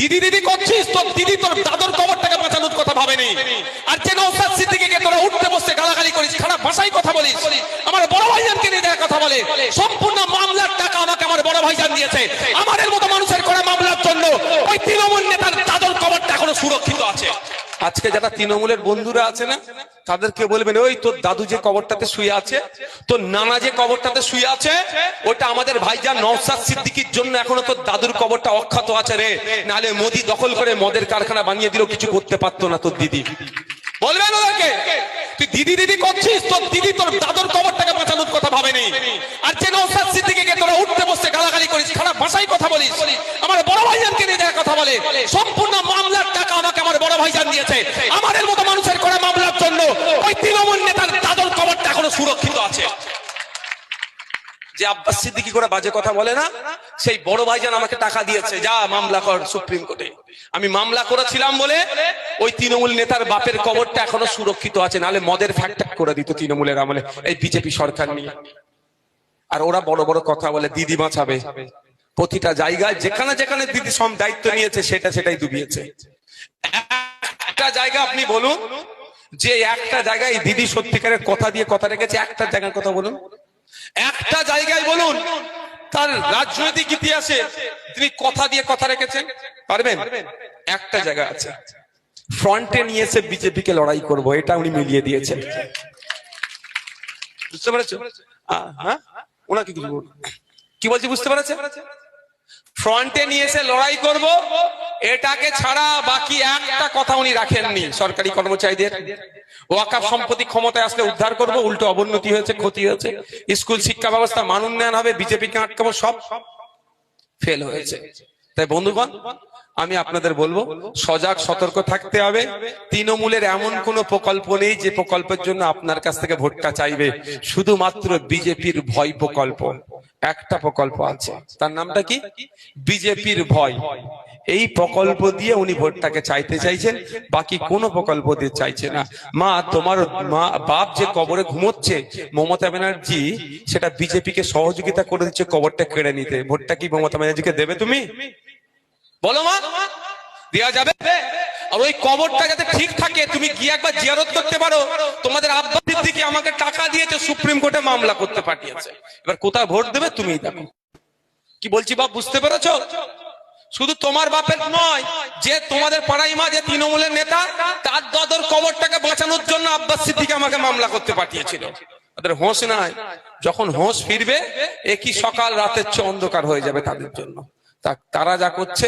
দিদি দিদি করছিস, তোর দিদি তোর দাদুর কবরটাকে বাঁচানোর কথা ভাবেনি। আর যে নওশাদ সিদ্দিকীকে তোরা উঠতে বসতে গালাগালি করিস, খারাপ ভাষায় কথা বলিস, আমার বড় ভাইজানকে নিয়ে দেওয়ার কথা বলে, সম্পূর্ণ মামলার টাকা আমাকে আমার বড় ভাইজান দিয়েছে। আমাদের মতো মানুষের করা মামলার জন্য ওই তৃণমূল নেতার দাদুর কবরটা এখনো সুরক্ষিত আছে। আজকে যারা তৃণমূলের বন্ধুরা আছে না, তাদেরকে বলবেন, ওই তোর দাদু যে কবরটাতে শুয়ে আছে, তোর নানা যে কবরটাতে শুয়ে আছে, ওটা আমাদের ভাইজান নওশাদ সিদ্দিকীর জন্য এখনো তোর দাদুর কবরটা অক্ষত আছে রে। নাহলে মোদি দখল করে মদের কারখানা বানিয়ে দিলেও কিছু করতে পারতো না তোর দিদি। বলবেন ওদেরকে, তুই দিদি দিদি করছিস, তোর দিদি তোর দাদুর কবরটাকে বাঁচানোর কথা ভাবেনি। আর যে নওশাদ সিদ্দিকীকে তোরা উঠতে বসতে গালাগালি করিস, খারাপ ভাষায় কথা বলিস, আমার বড় ভাইজানকে নিয়ে দেওয়ার কথা বলে, সম্পূর্ণ মামলার টাকা আমাকে আমার বড় ভাইজান দিয়েছে। আমাদের মতো মানুষের করা মামলার জন্য ওই তৃণমূল নেতার দাদুর কবরটা এখনো সুরক্ষিত আছে। যে আব্বাস সিদ্দিকী করে বাজে কথা বলে না, সেই বড় ভাইজান আমাকে টাকা দিয়েছে, যা মামলা কর সুপ্রিম কোর্টে। আমি মামলা করেছিলাম বলে ওই তৃণমূল নেতার বাপের কবরটা এখনো সুরক্ষিত আছে, নাহলে মদের ফ্যাক্টরি করে দিত তৃণমূলের আমলে এই বিজেপি সরকার নিয়ে। আর ওরা বড় বড় কথা বলে দিদি বাঁচাবে, প্রতিটা জায়গায় যেখানে যেখানে দিদি সব দায়িত্ব নিয়েছে সেটাই ডুবিয়েছে। একটা জায়গা আপনি বলুন যে একটা জায়গায় দিদি সত্যিকারের কথা দিয়ে কথা রেখেছে, একটা জায়গার কথা বলুন, একটা জায়গায় বলুন তার রাজনৈতিক ইতিহাসে তিনি কথা দিয়ে কথা রেখেছেন, পারবেন? একটা জায়গা আছে, ফ্রন্টে নিয়ে এসে বিজেপিকে লড়াই করব, এটা উনি মিলিয়ে দিয়েছেন। বুঝতে পেরেছো? হ্যাঁ, ওনাকে কি বলছি বুঝতে পেরেছে? ফ্রন্টে নিয়ে এসে লড়াই করব, এটাকে ছাড়া বাকি একটা কথা উনি রাখেননি। সরকারি কর্মচারীদের ওয়াকাফ সম্পত্তি ক্ষমতায় আসলে উদ্ধার করব, উল্টো অবনতি হয়েছে, ক্ষতি হয়েছে। স্কুল শিক্ষা ব্যবস্থা মান উন্নয়ন হবে, বিজেপিকে আটকাবো, সব ফেল হয়েছে। তাই বন্ধুগণ, আমি আপনাদের বলবো সজাগ সতর্ক থাকতে হবে। তৃণমূলের এমন কোন প্রকল্প নেই যে প্রকল্পের জন্য আপনার কাছ থেকে ভোটটা চাইবে, শুধুমাত্র বিজেপির ভয় প্রকল্প। একটা প্রকল্প আছে, তার নামটা কি? বিজেপির ভয়। এই প্রকল্প দিয়ে উনি ভোটটাকে চাইতে চাইছেন, বাকি কোনো প্রকল্প দিয়ে চাইছে না। মা, তোমার মা বাপ যে কবরে ঘুমোচ্ছে, মমতা ব্যানার্জি সেটা বিজেপিকে সহযোগিতা করে দিচ্ছে কবরটা কেড়ে নিতে। ভোটটা কি মমতা ব্যানার্জিকে দেবে তুমি? বলো মা, দেওয়া যাবে? আর ওই কবরটা যাতে ঠিক থাকে, তুমি গিয়ে একবার জিয়ারত করতে পারো। তোমাদের আব্বাস সিদ্দিকী আমাকে টাকা দিয়েছে, সুপ্রিম কোর্টে মামলা করতে পাঠিয়েছে। এবার কোথায় ভোট দেবে তুমি দেখো। কি বলছি বাপ, বুঝতে পেরেছো? শুধু তোমার বাপের নয়, যে তোমাদের পাড়াই মা যে তৃণমূলের নেতা, তার দাদুর কবরটাকে বাঁচানোর জন্য আব্বাস সিদ্দিকী আমাকে মামলা করতে পাঠিয়েছিল। তাদের হোশ নাই, যখন হোশ ফিরবে একই সকাল রাতের চেয়ে অন্ধকার হয়ে যাবে তাদের জন্য। তারা যা করছে